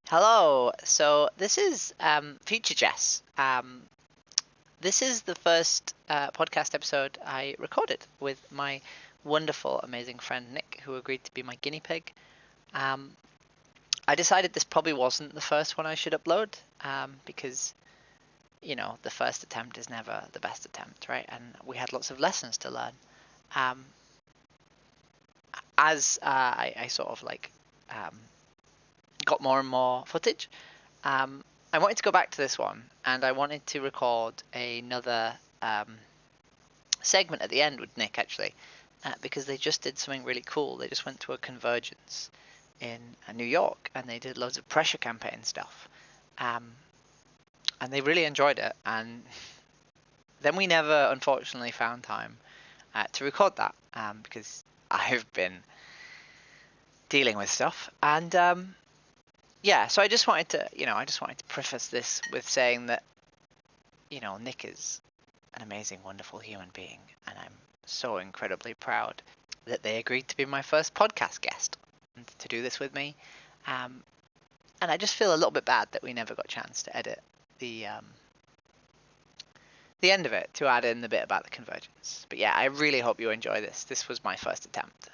Hello. So this is Future Jess. This is the first podcast episode I recorded with my wonderful, amazing friend Nick, who agreed to be my guinea pig. Um, I decided this probably wasn't the first one I should upload because, the first attempt is never the best attempt, right? And we had lots of lessons to learn. Um, as I sort of got more and more footage. I wanted to go back to this one, and I wanted to record another segment at the end with Nick, actually, because they just did something really cool. They just went to a convergence in New York, and they did loads of pressure campaign stuff, and they really enjoyed it. And then we never, unfortunately, found time to record that because I've been dealing with stuff, and yeah, so I just wanted to preface this with saying that, Nick is an amazing, wonderful human being, and I'm so incredibly proud that they agreed to be my first podcast guest and to do this with me. And I just feel a little bit bad that we never got a chance to edit the end of it to add in the bit about the convergence. But yeah, I really hope you enjoy this. This was my first attempt.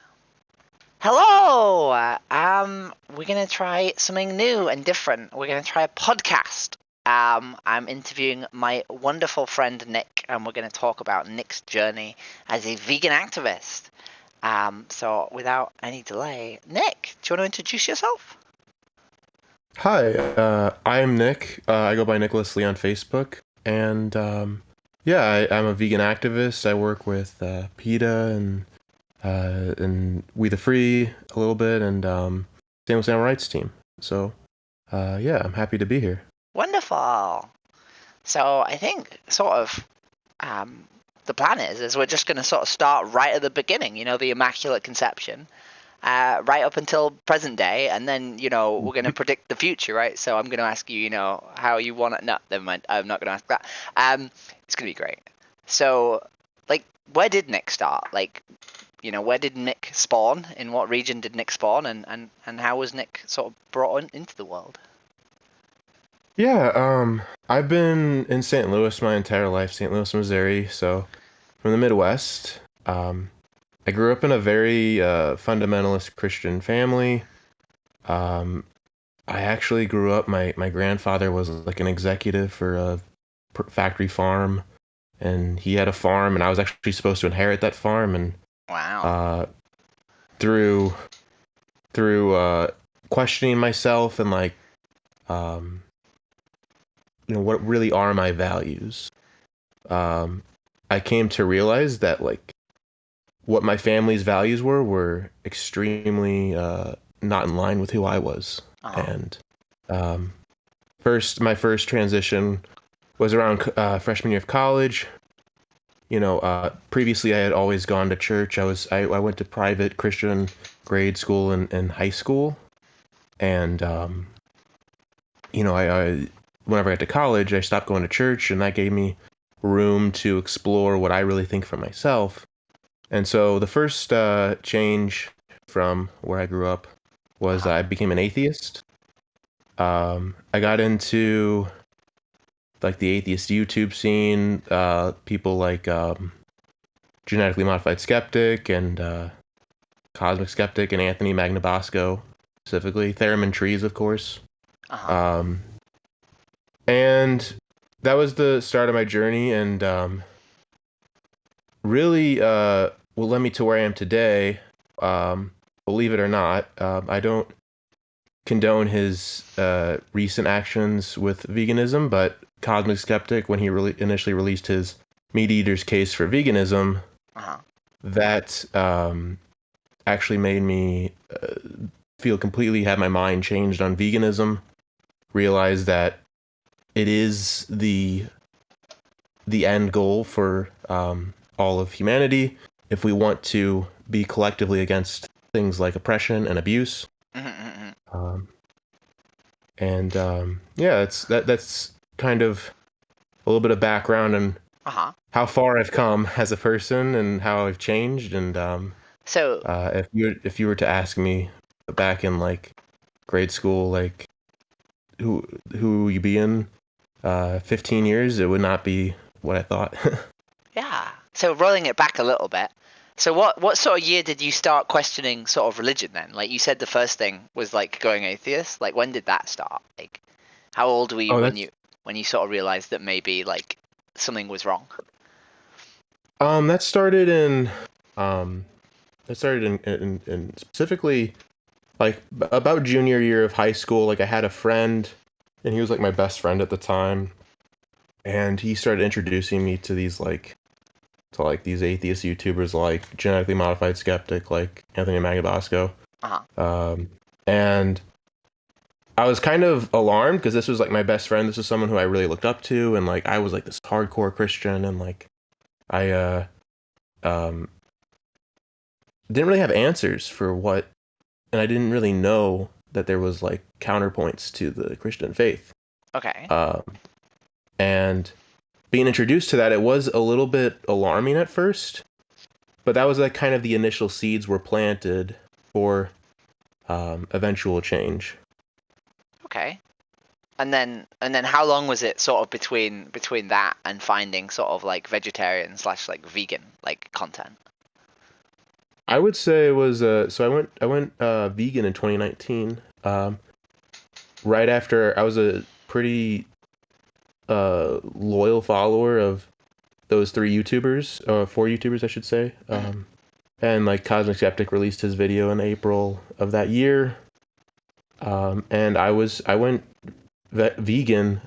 Hello! We're going to try something new and different. We're going to try a podcast. I'm interviewing my wonderful friend Nick, and we're going to talk about Nick's journey as a vegan activist. So without any delay, Nick, do you want to introduce yourself? Hi, I'm Nick. I go by Nicholas Lee on Facebook, and I'm a vegan activist. I work with PETA and We the Free a little bit, and same with Animal Rights Team. So, I'm happy to be here. Wonderful. So I think sort of the plan is we're just going to sort of start right at the beginning, the Immaculate Conception. Right up until present day, and then we're going to predict the future, right? So I'm going to ask you, how you want it. No, never mind. I'm not going to ask that. It's going to be great. So, where did Nick start? Where did Nick spawn? In what region did Nick spawn? And how was Nick sort of brought into the world? I've been in St. Louis my entire life, St. Louis, Missouri. So, from the Midwest. I grew up in a very fundamentalist Christian family. Um, I actually grew up. My grandfather was like an executive for a factory farm, and he had a farm, and I was actually supposed to inherit that farm. And Wow. uh, through questioning myself and um, what really are my values, I came to realize that what my family's values were extremely not in line with who I was. Uh-huh. And my first transition was around freshman year of college. Previously I had always gone to church. I went to private Christian grade school and high school, and I whenever I got to college, I stopped going to church, and that gave me room to explore what I really think for myself. And so the first change from where I grew up was I became an atheist. I got into the atheist YouTube scene, people like Genetically Modified Skeptic and Cosmic Skeptic and Anthony Magnabosco, specifically Theremin Trees, of course. And that was the start of my journey, and really what led me to where I am today. Believe it or not, I don't condone his recent actions with veganism, but Cosmic Skeptic, when he initially released his Meat Eater's Case for Veganism, that actually made me feel completely, had my mind changed on veganism, realize that it is the end goal for all of humanity if we want to be collectively against things like oppression and abuse. That's kind of a little bit of background on how far I've come as a person and how I've changed. And So if you were to ask me back in grade school, who you be in 15 years, it would not be what I thought. Yeah. So rolling it back a little bit. So what sort of year did you start questioning sort of religion then? Like you said the first thing was like going atheist. Like when did that start? Like how old were you Oh, when that's you sort of realized that maybe like something was wrong? that started in um that started in specifically like about junior year of high school. Like I had a friend, and he was like my best friend at the time, and he started introducing me to these atheist YouTubers like Genetically Modified Skeptic, like Anthony Magabasco. Uh-huh. Um, and I was kind of alarmed because this was like my best friend. This was someone who I really looked up to, and like I was like this hardcore Christian, and like I um didn't really have answers for what, and I didn't really know that there was like counterpoints to the Christian faith. Okay. Um, and being introduced to that, it was a little bit alarming at first, but that was like kind of the initial seeds were planted for eventual change. Okay. And then how long was it sort of between that and finding sort of like vegetarian slash like vegan like content? I would say it was so I went vegan in 2019. Right after I was a pretty loyal follower of those three YouTubers, or four YouTubers, I should say. Mhm. And like Cosmic Skeptic released his video in April of that year. And I went vegan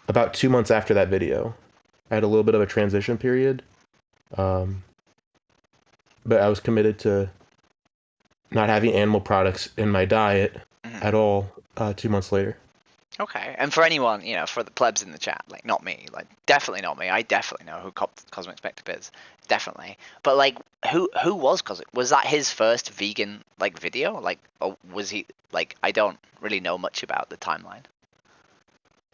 about 2 months after that video. I had a little bit of a transition period, um, but I was committed to not having animal products in my diet Mhm. at all. 2 months later. Okay. And for anyone, for the plebs in the chat, like not me, like definitely not me. I definitely know who Cosmic Spectre is, definitely. But like, who was Cosmic? Was that his first vegan like video? Like, or was he like? I don't really know much about the timeline.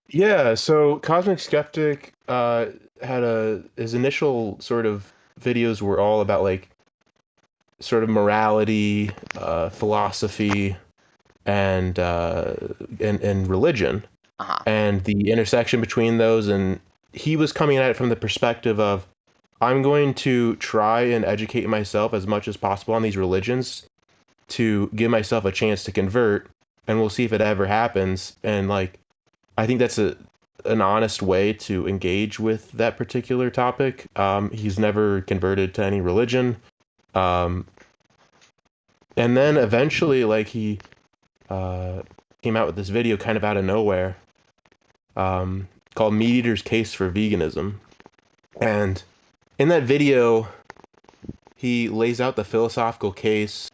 Yeah, so Cosmic Skeptic had his initial sort of videos were all about like sort of morality, philosophy, and and religion, Uh huh. and the intersection between those. And he was coming at it from the perspective of I'm going to try and educate myself as much as possible on these religions to give myself a chance to convert, and we'll see if it ever happens. And like I think that's an honest way to engage with that particular topic. He's never converted to any religion. Um, and then eventually, like he uh, came out with this video kind of out of nowhere, called "Meat Eater's Case for Veganism," and in that video, he lays out the philosophical case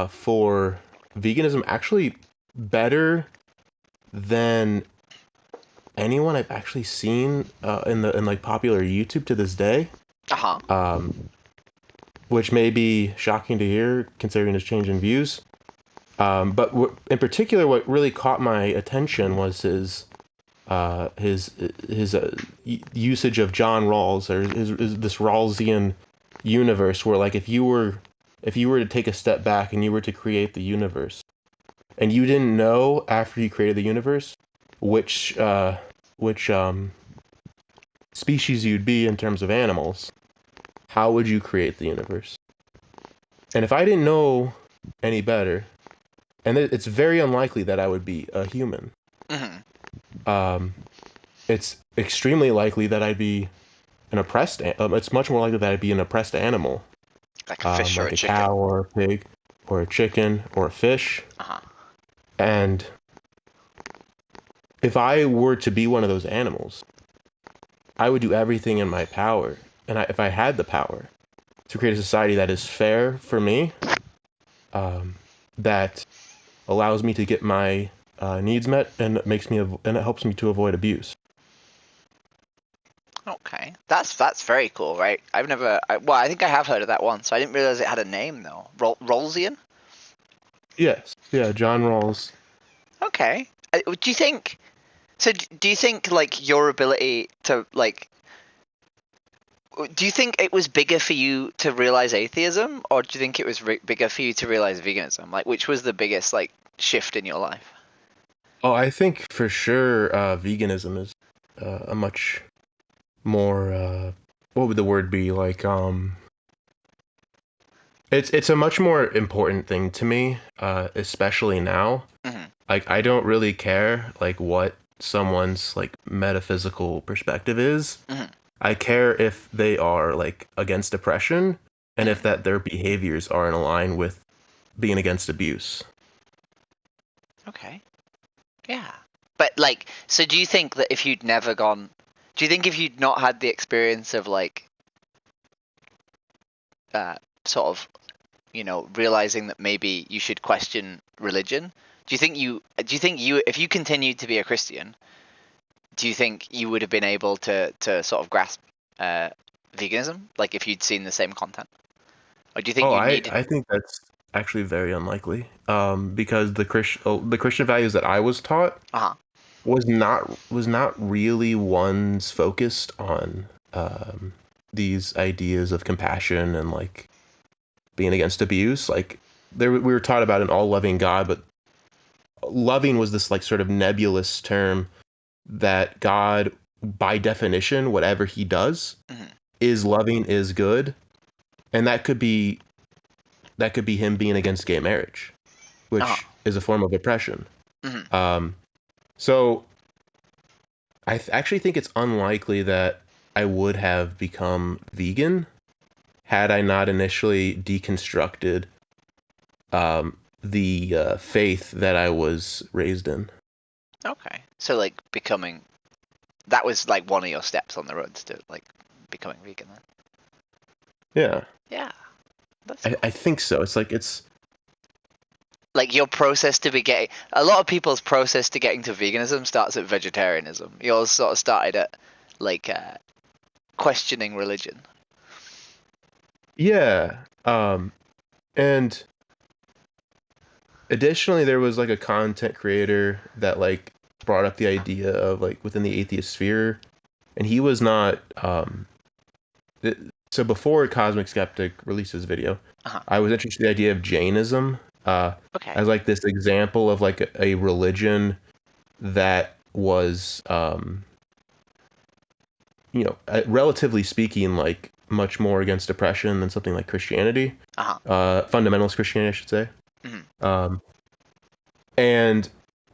for veganism actually better than anyone I've actually seen in like popular YouTube to this day. Uh huh. Um, which may be shocking to hear considering his change in views. But in particular, what really caught my attention was his usage of John Rawls, or this Rawlsian universe, where like if you were to take a step back and you were to create the universe, and you didn't know after you created the universe which which species you'd be in terms of animals, how would you create the universe? And if I didn't know any better, and it's very unlikely that I would be a human, Mhm. um, it's extremely likely that I'd be an oppressed. It's much more likely that I'd be an oppressed animal, Like a fish or a like a chicken. cow or a pig or a chicken or a fish. Uh huh. And if I were to be one of those animals, I would do everything in my power, and if I had the power, to create a society that is fair for me, that allows me to get my needs met, and and it helps me to avoid abuse. Okay, that's very cool, right? I've never, well, I think I have heard of that one, so I didn't realize it had a name though. Rolzian? Yes, yeah, John Rawls. Okay. Do you think? So do you think like your ability to like? Do you think it was bigger for you to realize atheism, or do you think it was bigger for you to realize veganism? Like, which was the biggest like shift in your life? Oh, I think for sure, veganism is a much more what would the word be like? It's a much more important thing to me, especially now. Hmm. Like I don't really care like what someone's like metaphysical perspective is. Hmm. I care if they are like against oppression and if Hmm. that their behaviors are in line with being against abuse. Okay. Yeah. But like, so do you think that if you'd never gone, do you think if you'd not had the experience of like, uh, sort of, realizing that maybe you should question religion, if you continued to be a Christian, do you think you would have been able to sort of grasp uh, veganism, like if you'd seen the same content, or do you think Oh, you I needed? I think that's actually very unlikely. Because the Christian values that I was taught Uh huh. was not really ones focused on these ideas of compassion and like being against abuse. Like we were taught about an all loving God, but loving was this like sort of nebulous term that God, by definition, whatever he does Hmm. is loving, is good, and that could be him being against gay marriage, Uh huh. which is a form of oppression. Hmm. Um, so actually think it's unlikely that I would have become vegan had I not initially deconstructed the faith that I was raised in. Okay. So like becoming that was like one of your steps on the road to like becoming vegan then. Yeah, Yeah, that's I cool. think so. It's like it's Like your process to be getting a lot of people's process to getting to veganism starts at vegetarianism. Yours sort of started at like questioning religion. yeah. And additionally, there was like a content creator that like brought up the idea of like within the atheist sphere, and he was not th- so before Cosmic Skeptic released his video, Uh-huh. I was interested in the idea of Jainism Okay. as like this example of like a religion that was relatively speaking like much more against oppression than something like Christianity, Uh-huh. fundamentalist Christianity, I should say. Hmm. Um, and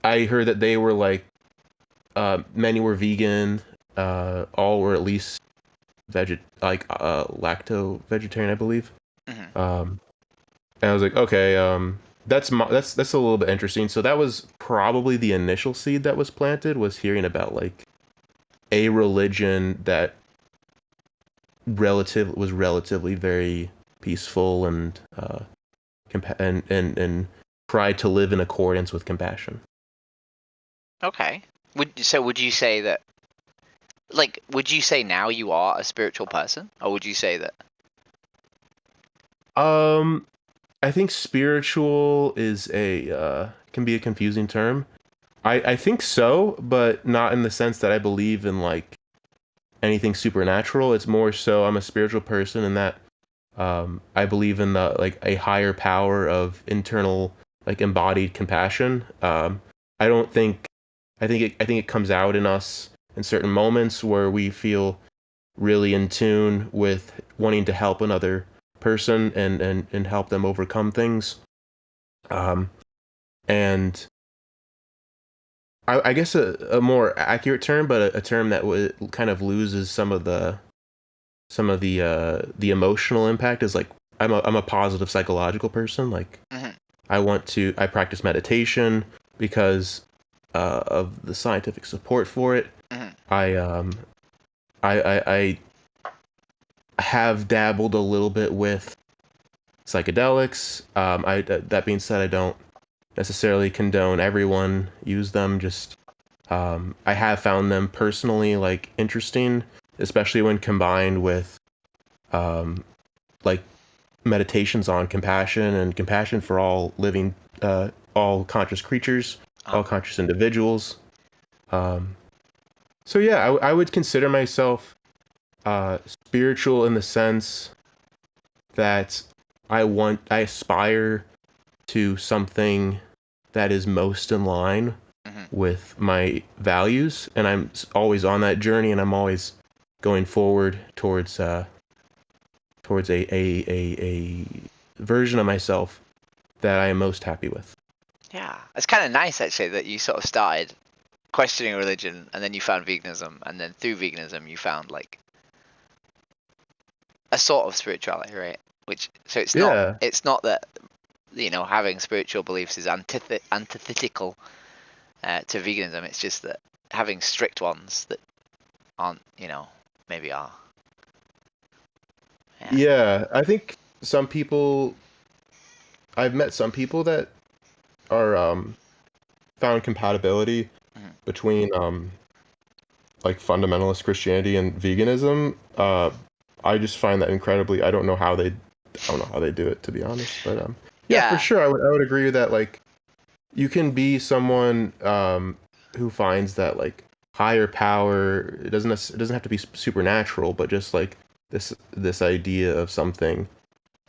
I heard that they were like many were vegan, all were at least lacto vegetarian, I believe. Hmm. Um, and I was like, okay, that's a little bit interesting. So that was probably the initial seed that was planted, was hearing about like a religion that relatively very peaceful and and tried to live in accordance with compassion. Okay. Would you say that would you say now you are a spiritual person, or would you say that? Um, I think spiritual is a can be a confusing term. I think so, but not in the sense that I believe in like anything supernatural. It's more so I'm a spiritual person in that I believe in the like a higher power of internal like embodied compassion. I don't think I think it comes out in us in certain moments where we feel really in tune with wanting to help another person and help them overcome things. Um, and I guess a more accurate term, but a term that kind of loses some of the emotional impact is like I'm a positive psychological person. Like Hmm. I practice meditation because of the scientific support for it. Hmm. I I have dabbled a little bit with psychedelics. That being said, I don't necessarily condone everyone use them. Just I have found them personally like interesting, especially when combined with um, like meditations on compassion and compassion for all living, all conscious creatures, Uh-huh. all conscious individuals. Um, so yeah, I would consider myself spiritual in the sense that I aspire to something that is most in line with my values, and I'm always on that journey, and I'm always going forward towards a version of myself that I am most happy with. Yeah, it's kind of nice actually that you sort of started questioning religion, and then you found veganism, and then through veganism you found like a sort of spirituality, right? Which so Yeah. it's not that having spiritual beliefs is antithetical to veganism. It's just that having strict ones that aren't, maybe are. Yeah. Yeah, I think I've met some people that are found compatibility Mhm. between like fundamentalist Christianity and veganism. I just find that incredibly. I don't know how they do it, to be honest. But yeah, for Yeah. sure, I would agree that like you can be someone who finds that like higher power. It doesn't have to be supernatural, but just like this idea of something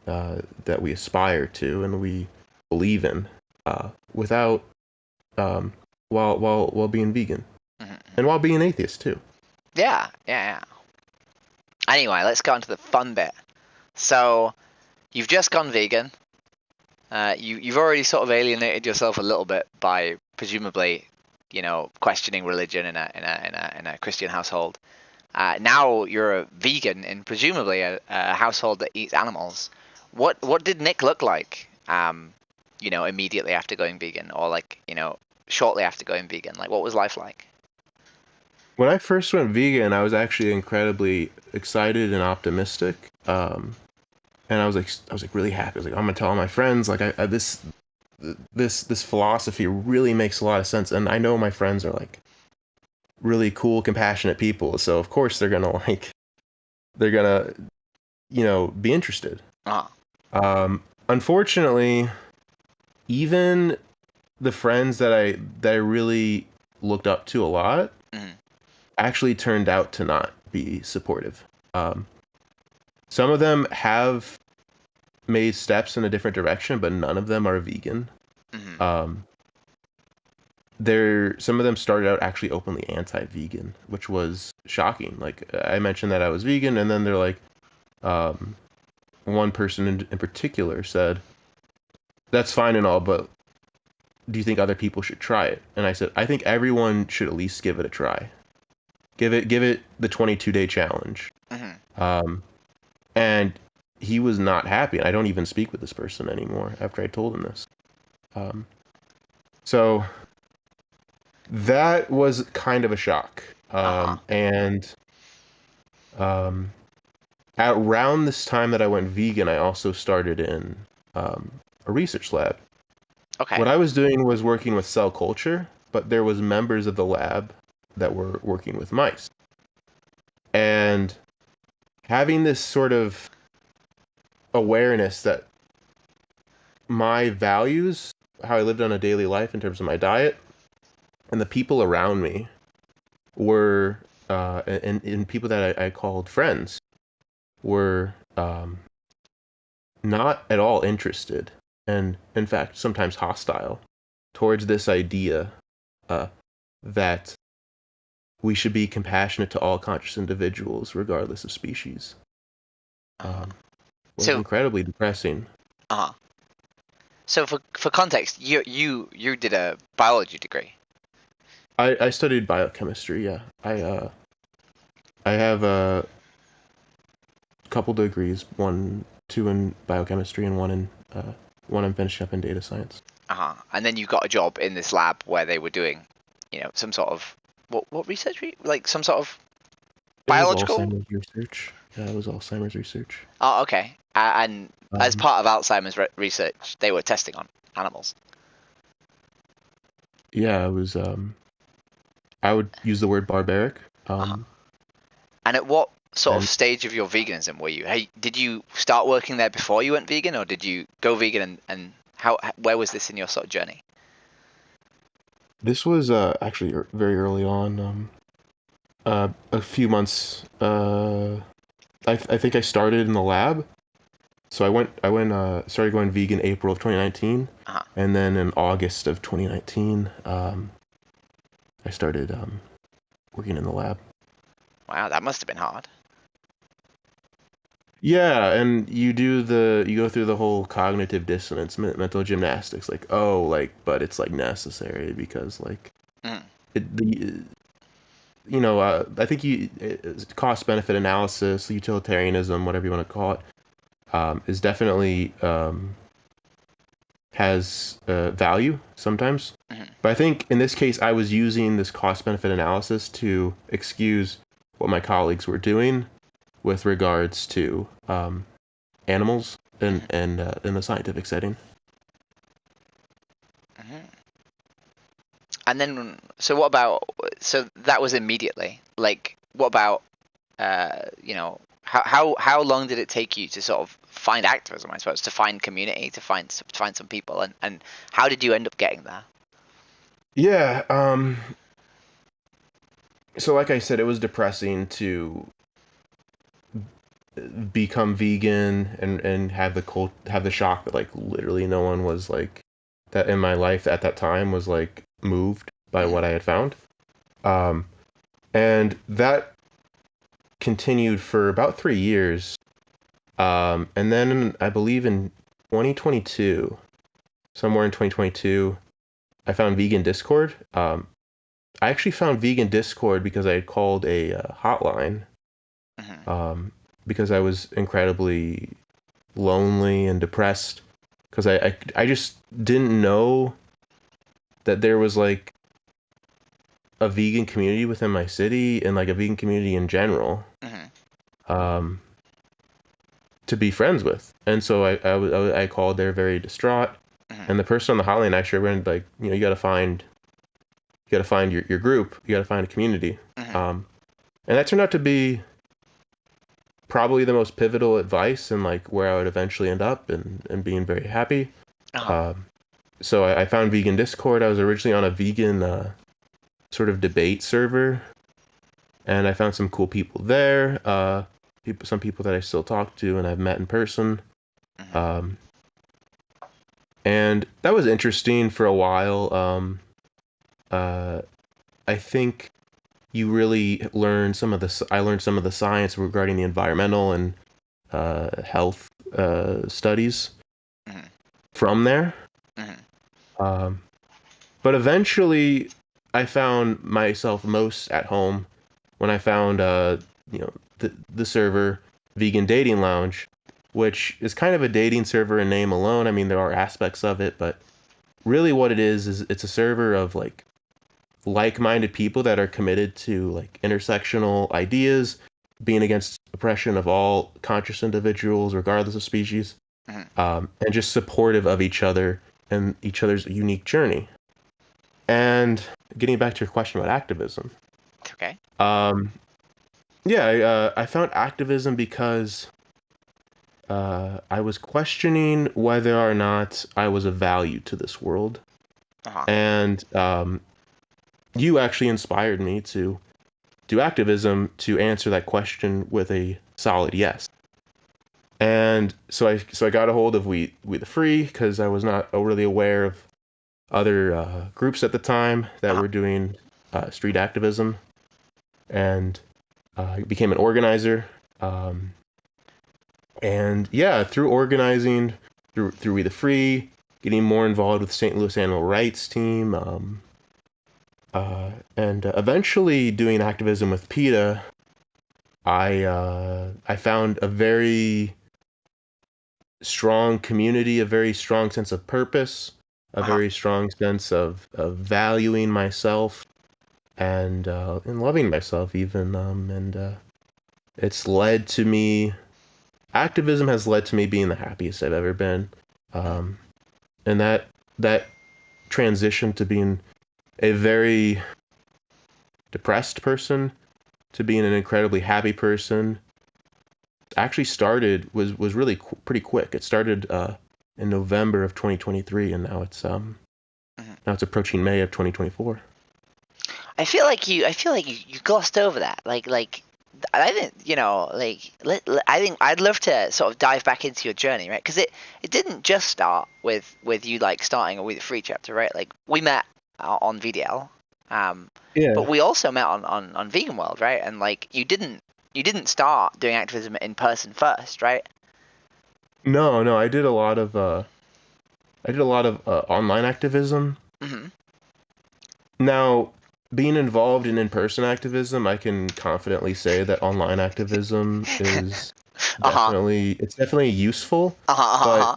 that we aspire to and we believe in, without while being vegan Mhm. and while being atheist too. Yeah. Yeah. Yeah. Anyway, let's go on to the fun bit. So you've just gone vegan. You've already sort of alienated yourself a little bit by presumably, questioning religion in a Christian household. Now you're a vegan in presumably a household that eats animals. What did Nick look like? Immediately after going vegan, or like shortly after going vegan. Like, what was life like? When I first went vegan, I was actually incredibly excited and optimistic. And I was like really happy. I was like, I'm gonna tell all my friends, like, this philosophy really makes a lot of sense. And I know my friends are like really cool, compassionate people, so of course they're gonna be interested. Uh, Unfortunately, even the friends that I really looked up to a lot mm, actually turned out to not be supportive. Um, some of them have made steps in a different direction, but none of them are vegan. mm, Um, some of them started out actually openly anti-vegan, which was shocking. Like I mentioned that I was vegan, and then they're like, um, one person in particular said, "That's fine and all, but do you think other people should try it?" And I said, "I think everyone should at least give it a try. Give it the 22-day challenge." mm, Um, and he was not happy. And I don't even speak with this person anymore after I told him this. Um, so that was kind of a shock. uh-huh. And um, at around this time that I went vegan, I also started in a research lab. Okay. What I was doing was working with cell culture, but there was members of the lab that were working with mice. And having this sort of awareness that my values, how I lived on a daily life in terms of my diet, and the people around me were, and people that I called friends, were not at all interested, and in fact, sometimes hostile towards this idea uh, that we should be compassionate to all conscious individuals, regardless of species. Uh-huh. Was So, incredibly depressing. uh-huh. So for context, you did a biology degree. I studied biochemistry. Yeah, I have a couple degrees, two in biochemistry, and one I'm finishing up in data science. Uh-huh. And then you got a job in this lab where they were doing, some sort of what research? Like some sort of It was biological? Alzheimer's research. Yeah, it was Alzheimer's research. Oh, okay. And as Um, part of Alzheimer's research, they were testing on animals. yeah, it was. I would use the word barbaric. Uh-huh. And at what sort of And stage of your veganism were you? Hey, did you start working there before you went vegan, or did you go vegan and where was this in your sort of journey? this was actually very early on. A few months. I think I started in the lab. So started going vegan April of 2019, Uh-huh. and then in August of 2019, I started working in the lab. Wow, that must have been hard. Yeah, and you go through the whole cognitive dissonance, mental gymnastics, like, oh, like, but it's like necessary because like Mm. the I think cost benefit analysis, utilitarianism, whatever you want to call it, is definitely has value sometimes. Mm-hmm. But I think in this case, I was using this cost benefit analysis to excuse what my colleagues were doing with regards to animals and Mm-hmm. in the scientific setting. Mm-hmm. And then, so what about? So that was immediately. Like, what about? How long did it take you to sort of find activism? I suppose to find community, to find some people, and how did you end up getting there? Yeah. So like I said, it was depressing to become vegan and have the shock that like literally no one was like that in my life at that time was like moved by Mm-hmm. what I had found. Um, and that continued for about 3 years. And then I believe in 2022, somewhere in 2022, I found vegan Discord. I actually found vegan Discord because I had called a hotline Mm-hmm. um, because I was incredibly lonely and depressed because I just didn't know that there was like a vegan community within my city and like a vegan community in general Mm-hmm. um, to be friends with. And so I called there very distraught. Mm-hmm. And the person on the hotline actually went like, you got to find your group. You got to find a community. Mm-hmm. And that turned out to be probably the most pivotal advice and like where I would eventually end up and being very happy. Uh-huh. Um, so I found vegan Discord. I was originally on a vegan sort of debate server, and I found some cool people there. Some people that I still talk to and I've met in person. Mm-hmm. Um, and that was interesting for a while. Uh, I think you really learn I learned some of the science regarding the environmental and health studies Mm-hmm. from there. Mm-hmm. Um, but eventually, I found myself most at home when I found you know the server Vegan Dating Lounge, which is kind of a dating server in name alone. I mean, there are aspects of it, but really what it is it's a server of like-minded people that are committed to like intersectional ideas, being against oppression of all conscious individuals, regardless of species, Mm-hmm. and just supportive of each other and each other's unique journey. And getting back to your question about activism, It's okay. um, yeah, I found activism because I was questioning whether or not I was of value to this world, Uh-huh. and you actually inspired me to do activism to answer that question with a solid yes. And so I got a hold of We the Free because I was not really aware of other groups at the time that Uh-huh. were doing street activism, and became an organizer. Um, and yeah, through organizing, through We the Free, getting more involved with St. Louis Animal Rights Team, and eventually doing activism with PETA, I found a very strong community, a very strong sense of purpose, a Uh-huh. very strong sense of valuing myself and loving myself even. And it's led to me. Activism has led to me being the happiest I've ever been, Mm-hmm. um, and that transition to being a very depressed person to being an incredibly happy person actually started was really pretty quick. It started in November of 2023, and Mm-hmm. now it's approaching May of 2024. I feel like you glossed over that. Like I didn't, I think I'd love to sort of dive back into your journey, right? Because it didn't just start with you like starting a We the Free chapter, right? Like we met on VDL, Yeah. But we also met on Vegan World, right? And like you didn't start doing activism in person first, right? No, no, I did a lot of online activism. Hmm. Now, being involved in in-person activism, I can confidently say that online activism is Uh-huh. definitely useful, Uh-huh. but Uh-huh.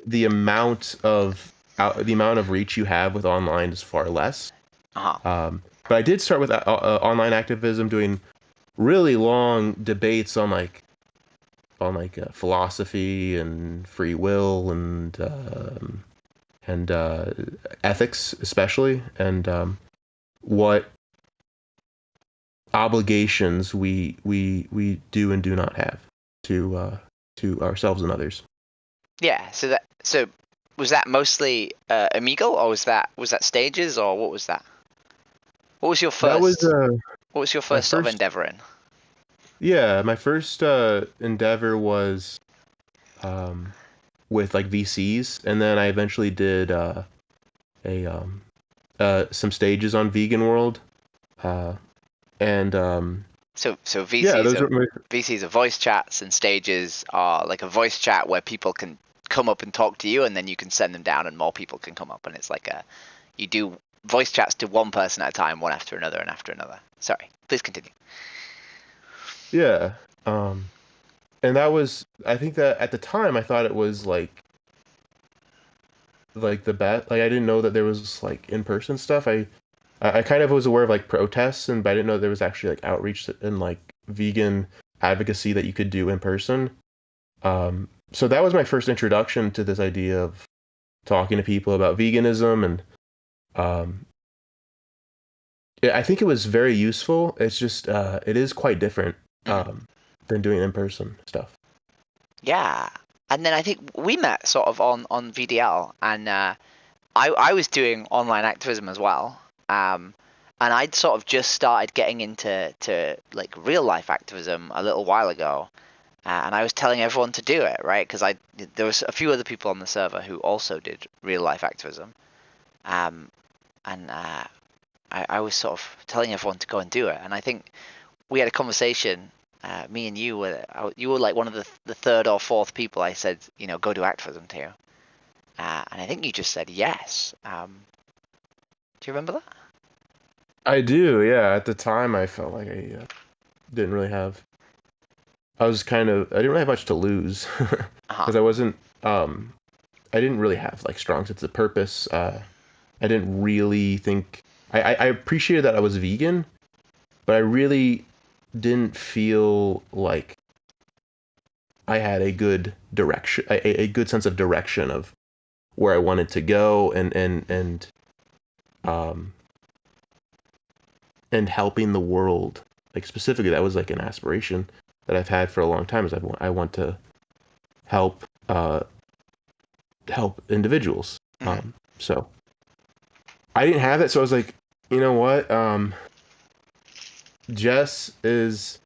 the amount of reach you have with online is far less. Uh-huh. But I did start with online activism, doing really long debates on philosophy and free will and ethics, especially, and what obligations we do and do not have to ourselves and others. Yeah, so was that mostly Amigo, or was that Stages, or what was that? What was your That was first what was your my first sort of first. endeavor in? Yeah, my first endeavor was um, with like VCs, and then I eventually did a some stages on Vegan World, uh, and So yeah, VCs those are are my, VCs are voice chats, and Stages are like a voice chat where people can come up and talk to you, and then you can send them down and more people can come up, and it's like you do voice chats to one person at a time, one after another and after another. Sorry, please continue. yeah, and that was, I think that at the time I thought it was like the best. Like I didn't know that there was like in person stuff. I kind of was aware of like protests, but I didn't know there was actually like outreach and like vegan advocacy that you could do in person. So that was my first introduction to this idea of talking to people about veganism, and um, I think it was very useful. It's just it is quite different Mhm. than doing in person stuff. Yeah, and then I think we met sort of on VDL, and I was doing online activism as well. And I'd sort of just started getting into like real life activism a little while ago, and I was telling everyone to do it, right? Because I there was a few other people on the server who also did real life activism, um, and I was sort of telling everyone to go and do it. And I think we had a conversation. Me and you were like one of the third or fourth people I said, go do activism to. And I think you just said yes. Do you remember that? I do, yeah. At the time, I felt like didn't really have. I didn't really have much to lose Uh-huh. because I wasn't. I didn't really have like strong sense of purpose. I didn't really think. I appreciated that I was vegan, but I really didn't feel like I had a good direction, a good sense of direction of where I wanted to go, um and helping the world. Like specifically, that was like an aspiration that I've had for a long time. Is I want to help help individuals. Hmm. So I didn't have it, so I was like, you know what? Jess is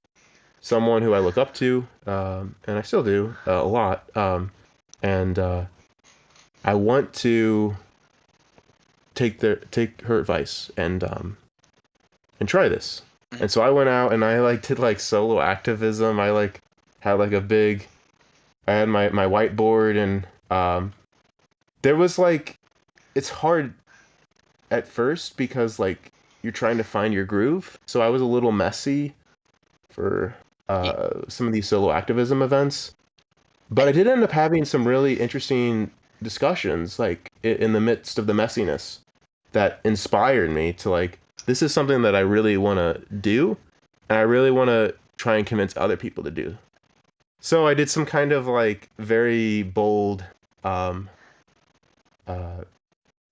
someone who I look up to, and I still do a lot. And I want to take her advice and try this. Hmm. And so I went out and I like did like solo activism. I like had like a big. I had my whiteboard, and there was like, it's hard at first because like you're trying to find your groove. So I was a little messy for some of these solo activism events, but I did end up having some really interesting discussions like in the midst of the messiness that inspired me to like, this is something that I really want to do, and I really want to try and convince other people to do. So I did some kind of like very bold um, uh,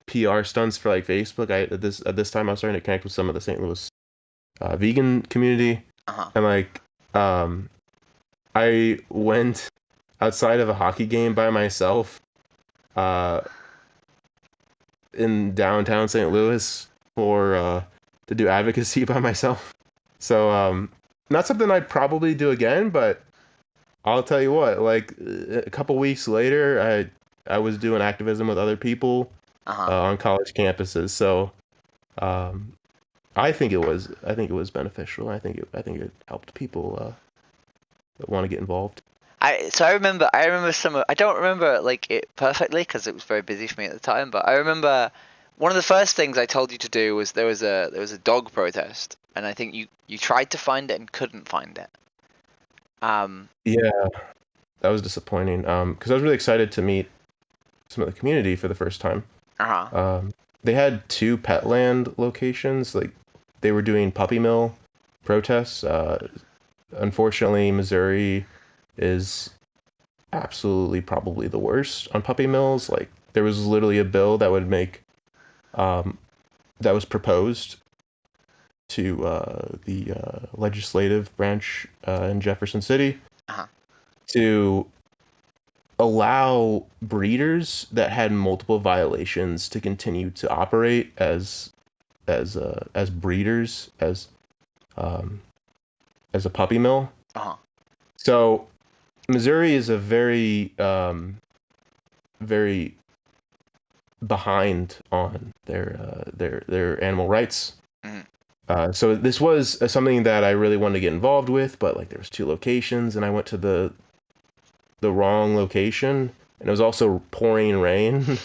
PR stunts for like Facebook. At this time I was starting to connect with some of the St. Louis vegan community, Uh-huh. and like I went outside of a hockey game by myself uh, in downtown St. Louis for to do advocacy by myself. So not something I'd probably do again, but I'll tell you what, like a couple weeks later, I was doing activism with other people Uh-huh. on college campuses. So um, I think it was. I think it was beneficial. I think it helped people that want to get involved. I remember I don't remember like it perfectly because it was very busy for me at the time, but I remember one of the first things I told you to do was there was a dog protest, and I think you tried to find it and couldn't find it. Um, Yeah, that was disappointing. Because I was really excited to meet some of the community for the first time. uh-huh. Um, they had two Petland locations. Like they were doing puppy mill protests. Unfortunately, Missouri is absolutely probably the worst on puppy mills. Like there was literally a bill that would make um, that was proposed to the legislative branch in Jefferson City Uh-huh. to allow breeders that had multiple violations to continue to operate as breeders um, as a puppy mill. Uh-huh. So Missouri is a very behind on their animal rights. Mhm. So this was something that I really wanted to get involved with, but like there was two locations, and I went to the wrong location, and it was also pouring rain.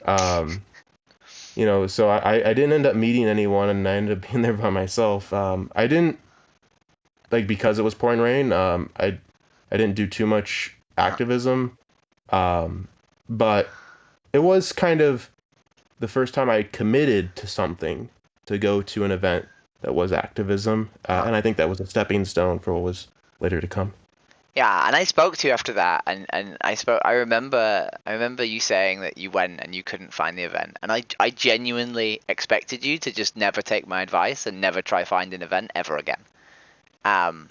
um, so I didn't end up meeting anyone, and I ended up being there by myself. I didn't like because it was pouring rain. I didn't do too much Uh-huh. activism, um, but it was kind of the first time I committed to something to go to an event that was activism, Uh-huh. and I think that was a stepping stone for what was later to come. Yeah, and I spoke to you after that, and I remember you saying that you went and you couldn't find the event, and I genuinely expected you to just never take my advice and never try find an event ever again. Um,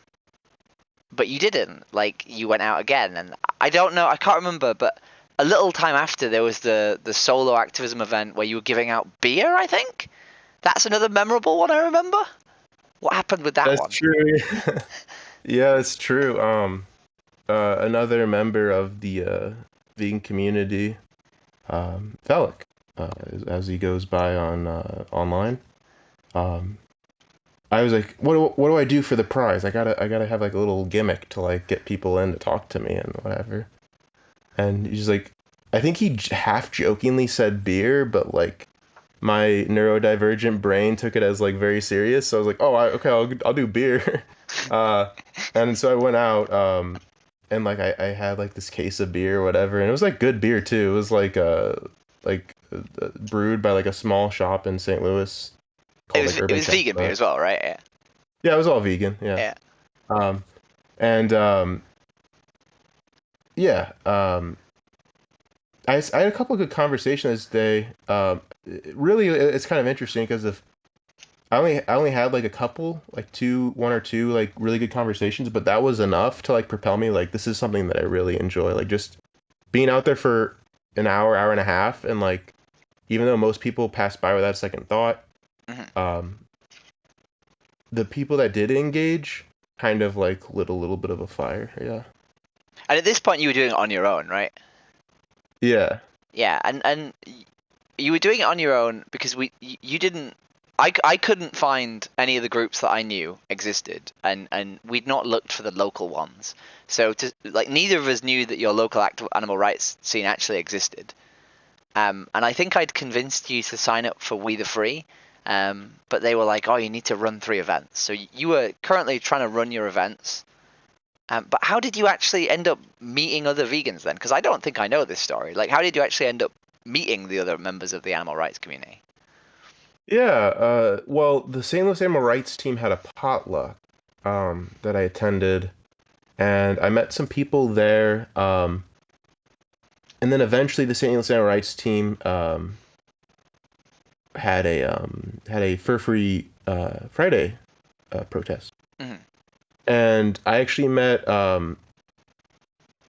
but you didn't. Like you went out again, and I don't know, I can't remember, but a little time after there was the solo activism event where you were giving out beer. I think that's another memorable one I remember. What happened with that That's one? true. Yeah, it's true. Another member of the vegan community, Felix, as he goes by on online. Um, I was like, what do I do for the prize? I gotta have like a little gimmick to like get people in to talk to me and whatever. And he's like, I think he half jokingly said beer, but like my neurodivergent brain took it as like very serious. So I was like, oh, okay, I'll do beer. uh, and so I went out, and like I had like this case of beer or whatever, and it was like good beer too. It was like brewed by like a small shop in St. Louis It called was like it Urban was vegan beer Chestnut. as well, right? Yeah. Yeah, it was all vegan. Yeah. Yeah. Um, and yeah, I had a couple of good conversations this day. Really, it's kind of interesting because if I only had like a couple, like one or two, like really good conversations, but that was enough to like propel me. Like this is something that I really enjoy. Like just being out there for an hour and a half, and like even though most people pass by without a second thought, Hmm. um, the people that did engage kind of like lit a little bit of a fire. Yeah. And at this point, you were doing it on your own, right? Yeah. Yeah, and you were doing it on your own because you didn't. I couldn't find any of the groups that I knew existed, and we'd not looked for the local ones. So to like, neither of us knew that your local active animal rights scene actually existed. And I think I'd convinced you to sign up for We the Free, but they were like, "Oh, you need to run 3 events." So you were currently trying to run your events. But how did you actually end up meeting other vegans then? Because I don't think I know this story. Like, how did you actually end up meeting the other members of the animal rights community? Yeah. Well, the St. Louis Animal Rights team had a potluck that I attended, and I met some people there. And then eventually, the St. Louis Animal Rights team had a fur free Friday protest, Hmm. and I actually met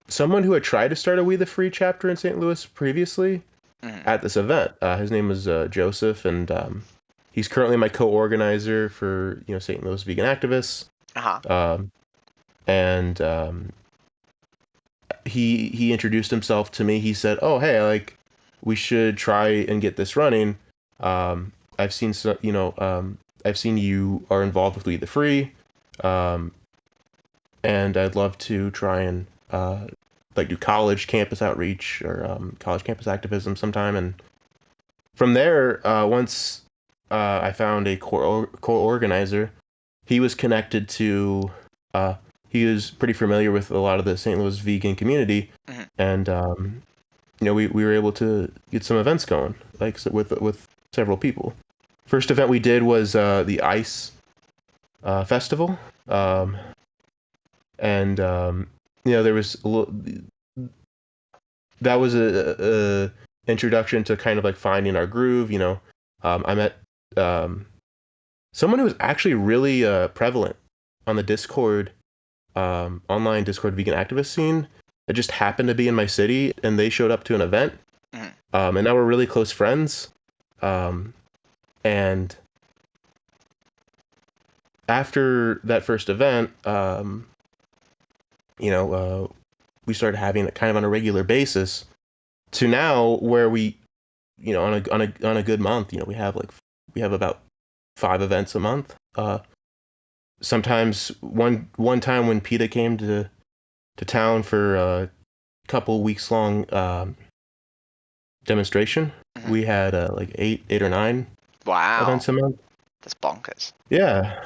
someone who had tried to start a We the Free chapter in St. Louis previously Hmm. at this event. His name was Joseph, and he's currently my co-organizer for St. Louis Vegan Activists. Uh-huh. Um, and he introduced himself to me. He said, "Oh, hey, like we should try and get this running. I've seen some, I've seen you are involved with We the Free, and I'd love to try and like do college campus outreach or college campus activism sometime. And from there, once I found a co-organizer, he was connected to. He was pretty familiar with a lot of the St. Louis vegan community, Mhm. and we were able to get some events going, like with several people. First event we did was the Ice Festival, and there was a little. That was a introduction to kind of like finding our groove. I met someone who was actually really prevalent on the Discord, online Discord vegan activist scene. It just happened to be in my city, and they showed up to an event, Mhm. and now we're really close friends. And after that first event, we started having it kind of on a regular basis. To now, where we, on a good month, we have about 5 events a month. Sometimes one time when PETA came to town for a couple weeks long demonstration, Mhm. we had like eight or nine Wow, events a month. that's bonkers. Yeah,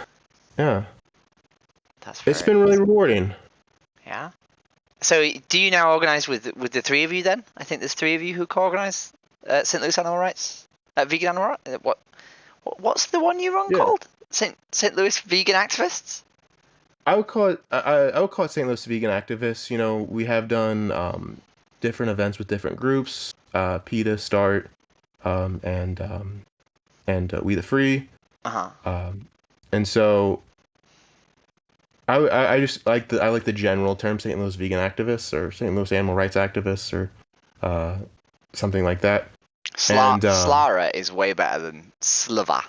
yeah. That's It's very been really impressive. rewarding. Yeah. So, do you now organise with the three of you then? I think there's three of you who co-organise St. Louis Animal Rights, Vegan Animal Rights. What's the one you run Yeah, called? St. Louis Vegan Activists. I would call it St. Louis Vegan Activists. We have done different events with different groups, PETA, Start, and We the Free, Uh huh. and so I just like the general term St. Louis Vegan Activists or St. Louis Animal Rights Activists or uh, something like that. And Slara is way better than Slava.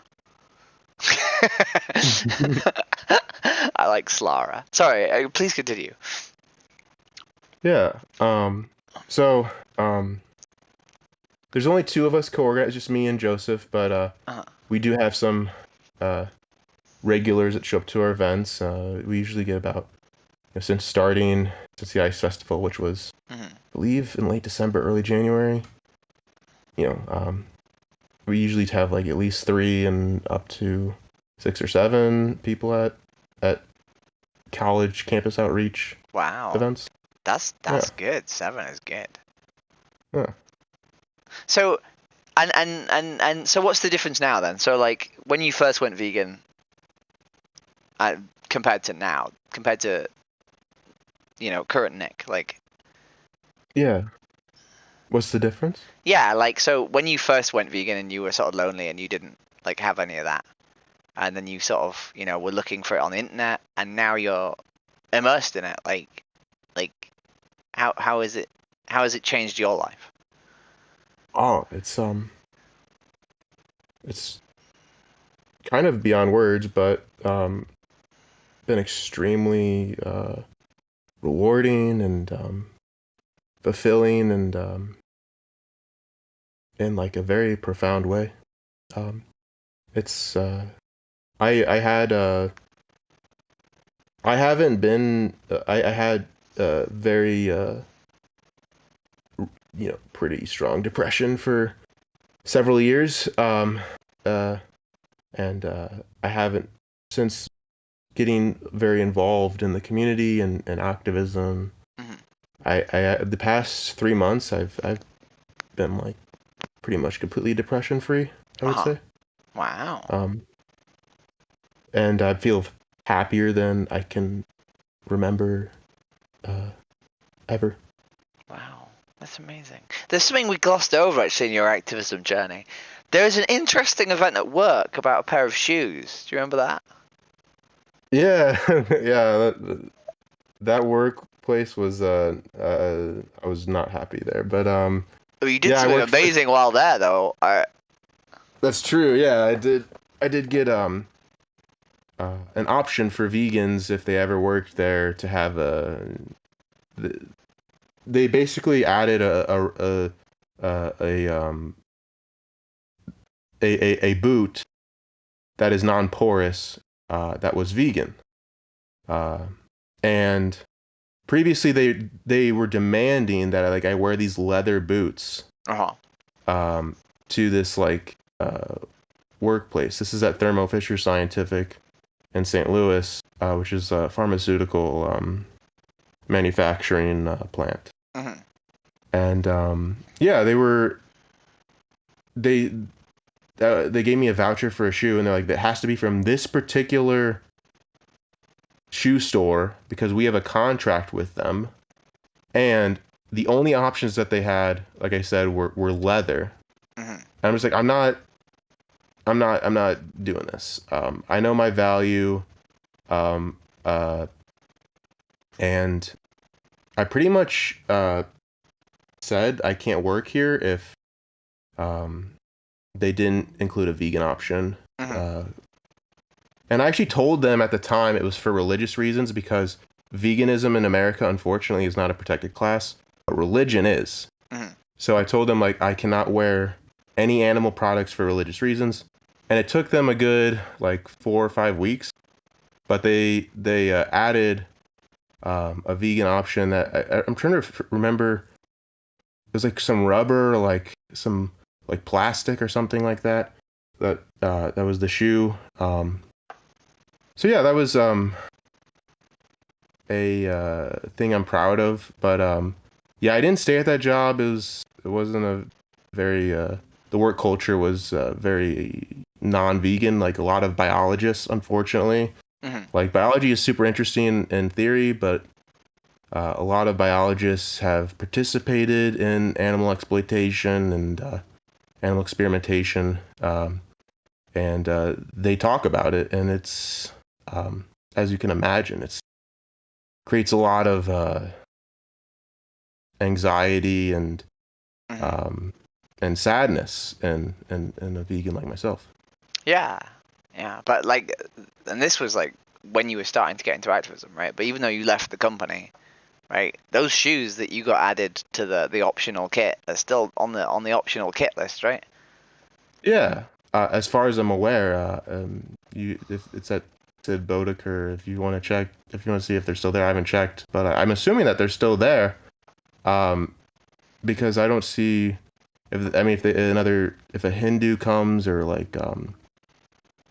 I like Slara. Sorry, please continue. yeah, so um, there's only 2 of us co-organized, just me and Joseph, but Uh-huh. we do have some uh, regulars that show up to our events. We usually get about, since the Ice Festival, which was, Mhm. I believe, in late December, early January. We usually have like at least 3 and up to 6 or 7 people at college campus outreach Wow, events. Yeah, that's good. 7 is good. yeah. So, and so, what's the difference now then? So, like, when you first went vegan, compared to now, compared to current Nick, like, Yeah. What's the difference? yeah, like, so when you first went vegan and you were sort of lonely and you didn't like have any of that, and then you sort of were looking for it on the internet, and now you're immersed in it, like how is it? How has it changed your life? Oh, it's kind of beyond words, but been extremely rewarding and fulfilling and in like a very profound way. Um, it's I had I haven't been I had very pretty strong depression for several years, uh, and I haven't since getting very involved in the community and activism. Mhm. I the past 3 months I've been like pretty much completely depression free, I would Uh-huh. say. Wow. Um, and I feel happier than I can remember uh, ever. Wow. That's amazing. There's something we glossed over actually in your activism journey. There is an interesting event at work about a pair of shoes. Do you remember that? Yeah, yeah. That workplace was I was not happy there, but Oh, you did yeah, I something worked for. amazing while there, though. That's true. Yeah, I did get an option for vegans if they ever worked there to have th- they basically added a boot that is non-porous that was vegan. And previously they were demanding that I wear these leather boots to this workplace. This is at Thermo Fisher Scientific in St. Louis, which is a pharmaceutical manufacturing plant. Mm-hmm. And yeah, they gave me a voucher for a shoe, and they're like, that has to be from this particular shoe store because we have a contract with them, and the only options that they had, like I said, were leather. Mm-hmm. And I'm just like, I'm not doing this. I know my value, and I pretty much said I can't work here if they didn't include a vegan option. Mm-hmm. And I actually told them at the time it was for religious reasons because veganism in America, unfortunately, is not a protected class, but religion is. Mm-hmm. So I told them I cannot wear any animal products for religious reasons. And it took them a good 4 or 5 weeks, but they added a vegan option that I'm trying to remember. It was some rubber, some plastic or something like that. That was the shoe. So yeah, that was a thing I'm proud of. But yeah, I didn't stay at that job. It wasn't a very the work culture was very non-vegan, like a lot of biologists, unfortunately. Mm-hmm. Biology is super interesting in theory, but a lot of biologists have participated in animal exploitation and animal experimentation, and they talk about it, and it's as you can imagine, it creates a lot of anxiety and Mm-hmm. and sadness in a vegan like myself. Yeah, yeah, but and this was when you were starting to get into activism, right? But even though you left the company, right, those shoes that you got added to the optional kit are still on the optional kit list, right? Yeah, as far as I'm aware, if it's at Sid Bodeker, if you want to check, if you want to see if they're still there, I haven't checked, but I'm assuming that they're still there, because I don't see if a Hindu comes or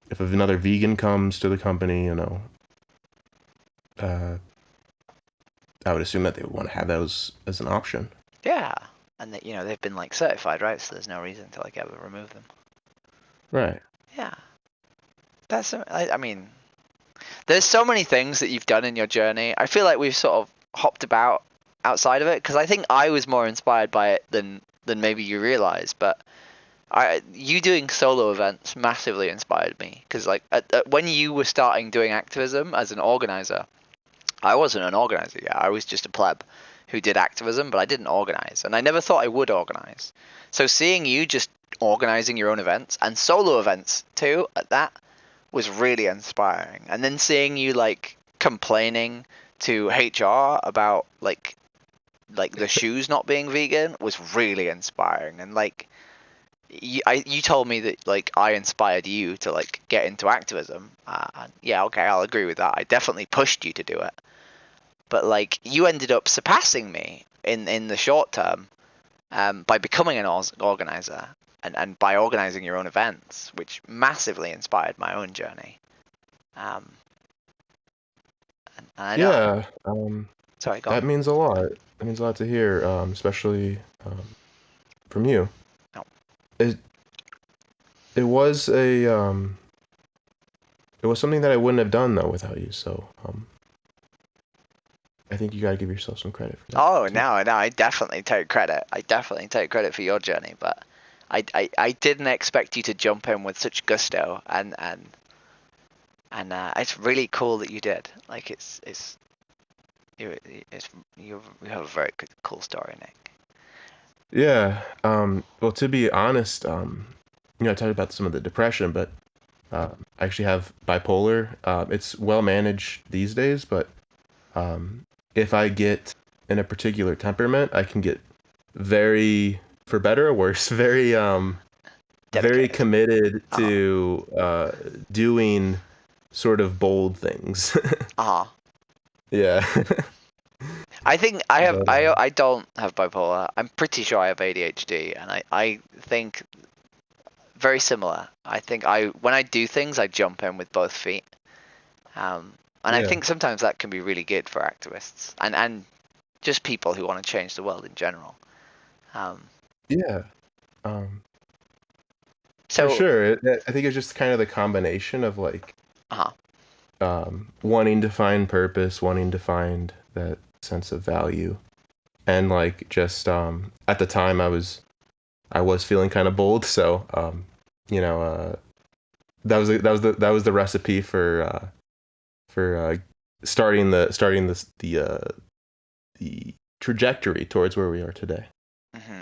if another vegan comes to the company, uh, I would assume that they would want to have those as an option. Yeah, and that they've been certified, right? So there's no reason to ever remove them. Right. Yeah, I mean, there's so many things that you've done in your journey. I feel like we've sort of hopped about outside of it because I think I was more inspired by it than maybe you realize. But you doing solo events massively inspired me because when you were starting doing activism as an organizer, I wasn't an organizer yet. I was just a pleb who did activism, but I didn't organize, and I never thought I would organize. So seeing you just organizing your own events and solo events too at that was really inspiring. And then seeing you complaining to HR about the shoes not being vegan was really inspiring. And you told me that I inspired you to get into activism. And yeah, okay, I'll agree with that. I definitely pushed you to do it. But you ended up surpassing me in the short term by becoming an organizer and by organizing your own events, which massively inspired my own journey. And I know. Yeah. Sorry, go on. That means a lot. That means a lot to hear, especially from you. No. It it was it was something that I wouldn't have done though without you. So I think you gotta give yourself some credit for that. Oh, too. no, I definitely take credit. I definitely take credit for your journey, but I didn't expect you to jump in with such gusto, and it's really cool that you did. You have a very cool story, Nick. Yeah. Well, to be honest, I talked about some of the depression, but I actually have bipolar. It's well managed these days, but if I get in a particular temperament, I can get very, for better or worse, very very dedicated. committed Uh-huh. to doing sort of bold things. Uh-huh. Yeah. I think I have But I don't have bipolar. I'm pretty sure I have ADHD, and I think very similar. I think when I do things, I jump in with both feet. And I yeah. think sometimes that can be really good for activists and just people who want to change the world in general. Um, Yeah. Um, for so, sure. I think it's just kind of the combination of like uh-huh. wanting to find purpose, wanting to find that sense of value, and like just at the time I was feeling kind of bold, so you know that was the recipe for starting the trajectory towards where we are today. Hmm.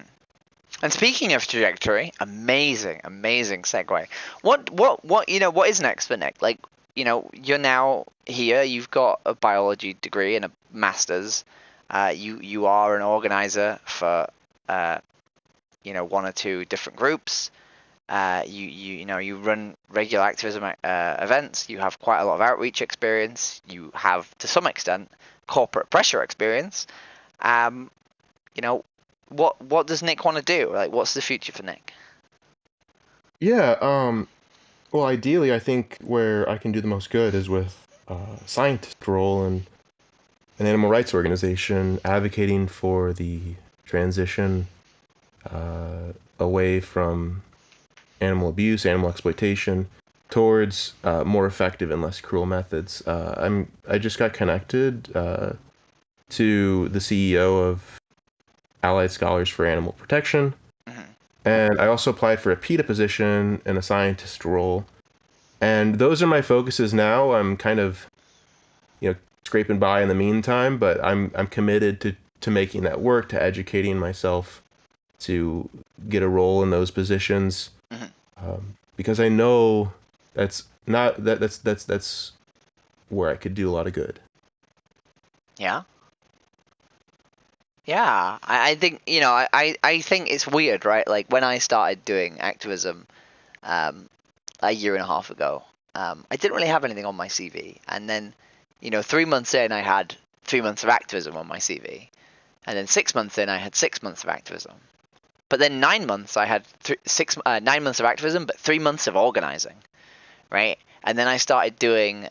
And speaking of trajectory, amazing segue. What is next for Nick? Like, you're now here. You've got a biology degree and a master's. You are an organizer for one or two different groups. You run regular activism events. You have quite a lot of outreach experience. You have, to some extent, corporate pressure experience. Um, you know, what does Nick want to do? Like, what's the future for Nick? Yeah. Well, ideally, I think where I can do the most good is with scientist role in an animal rights organization, advocating for the transition away from animal abuse, animal exploitation, towards more effective and less cruel methods. I just got connected to the CEO of Allied Scholars for Animal Protection, Hmm. and I also applied for a PETA position in a scientist role. And those are my focuses now. I'm kind of, scraping by in the meantime, but I'm committed to making that work, to educating myself to get a role in those positions, Hmm. because I know that's not that's where I could do a lot of good. Yeah. Yeah, I think I think it's weird, right? Like when I started doing activism um, a year and a half ago, I didn't really have anything on my CV, and then 3 months in, I had 3 months of activism on my CV, and then 6 months in, I had 6 months of activism. But then 9 months, I had 9 months of activism, but 3 months of organizing, right? And then I started doing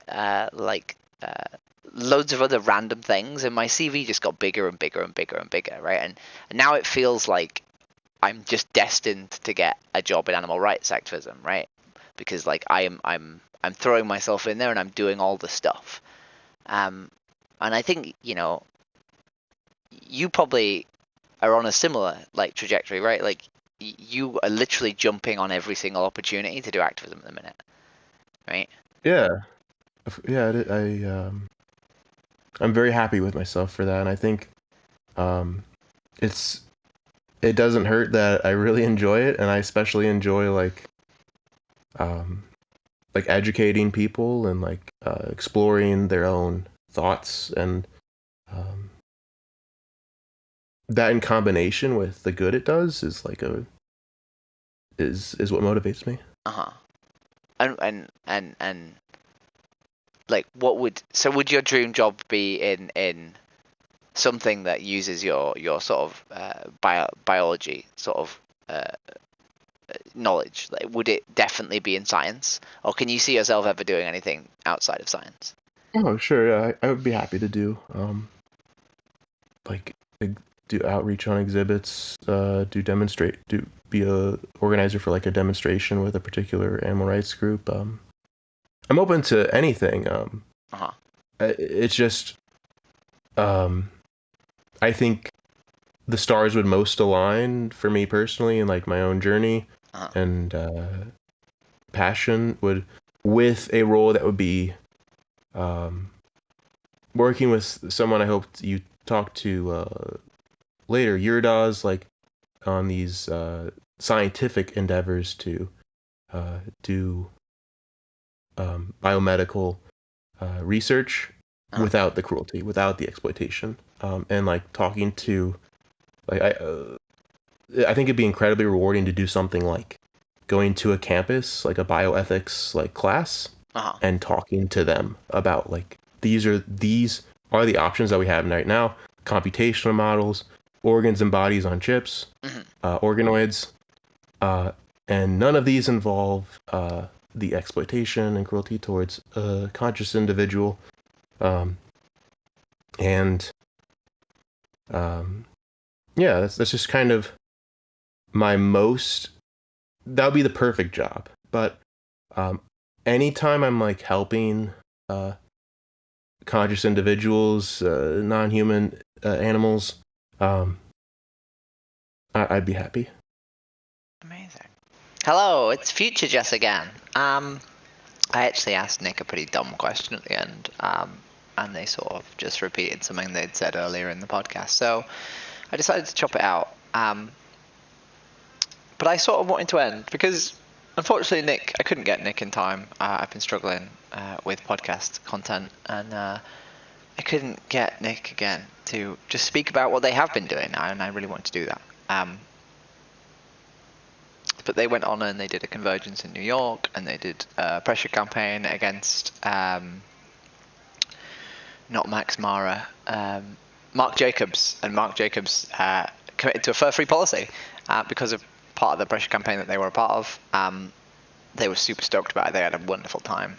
loads of other random things, and my CV just got bigger and bigger and bigger and bigger, right? And now it feels like I'm just destined to get a job in animal rights activism, right? Because like I'm throwing myself in there and I'm doing all the stuff. Um, and I think you probably are on a similar like trajectory, right? Like you are literally jumping on every single opportunity to do activism at the minute, right? Yeah, yeah. I'm very happy with myself for that, and I think um, it's it doesn't hurt that I really enjoy it, and I especially enjoy um, like educating people and like exploring their own thoughts, and um, that in combination with the good it does is like a is what motivates me. Uh huh. And like would your dream job be in something that uses your sort of biology sort of knowledge? Like, would it definitely be in science, or can you see yourself ever doing anything outside of science? Oh, sure. Yeah, I would be happy to do like do outreach on exhibits, do be a organizer for like a demonstration with a particular animal rights group. I'm open to anything. Uh huh. It's just um, I think the stars would most align for me personally, and like my own journey Uh huh. and passion would with a role that would be um, working with someone I hope you talk to later, Yurdas, like on these scientific endeavors to do biomedical research Uh-huh. without the cruelty, without the exploitation, and like talking to like I think it'd be incredibly rewarding to do something like going to a campus, like a bioethics like class, Uh-huh. and talking to them about like these are the options that we have right now: computational models, organs and bodies on chips, organoids, and none of these involve the exploitation and cruelty towards a conscious individual. And yeah, that's just kind of my most. That would be the perfect job. But anytime I'm like helping conscious individuals, non-human animals, I'd be happy. Amazing. Hello, it's Future Jess again. I actually asked Nick a pretty dumb question at the end, and they sort of just repeated something they'd said earlier in the podcast. So I decided to chop it out. But I sort of wanted to end because, unfortunately, I couldn't get Nick in time. I've been struggling with podcast content, and I couldn't get Nick again to just speak about what they have been doing, and I really wanted to do that. But they went on and they did a convergence in New York, and they did a pressure campaign against not Max Mara, Mark Jacobs, and Mark Jacobs committed to a fur-free policy because of part of the pressure campaign that they were a part of. They were super stoked about it. They had a wonderful time.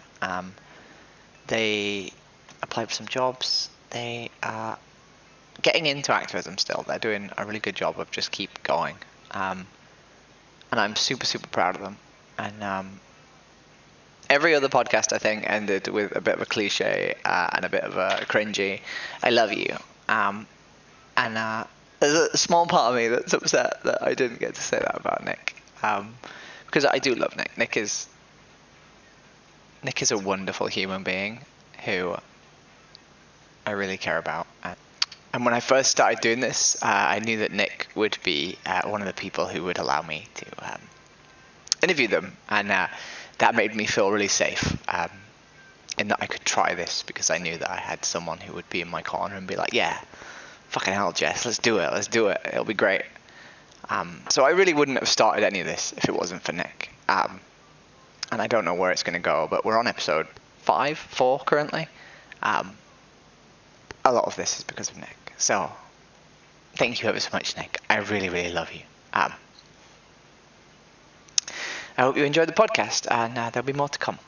They applied for some jobs. They are getting into activism still. They're doing a really good job of just keep going. And I'm super, super proud of them. And every other podcast, I think, ended with a bit of a cliche and a bit of a cringy, I love you. And there's a small part of me that's upset that I didn't get to say that about Nick. Because I do love Nick. Nick is a wonderful human being who I really care about. And when I first started doing this, I knew that Nick would be one of the people who would allow me to interview them, and that made me feel really safe in that I could try this because I knew that I had someone who would be in my corner and be like, yeah, fucking hell, Jess, let's do it, it'll be great. So I really wouldn't have started any of this if it wasn't for Nick. And I don't know where it's going to go, but we're on episode 4 currently. A lot of this is because of Nick. So thank you ever so much, Nick. I really, really love you. I hope you enjoyed the podcast, and there'll be more to come.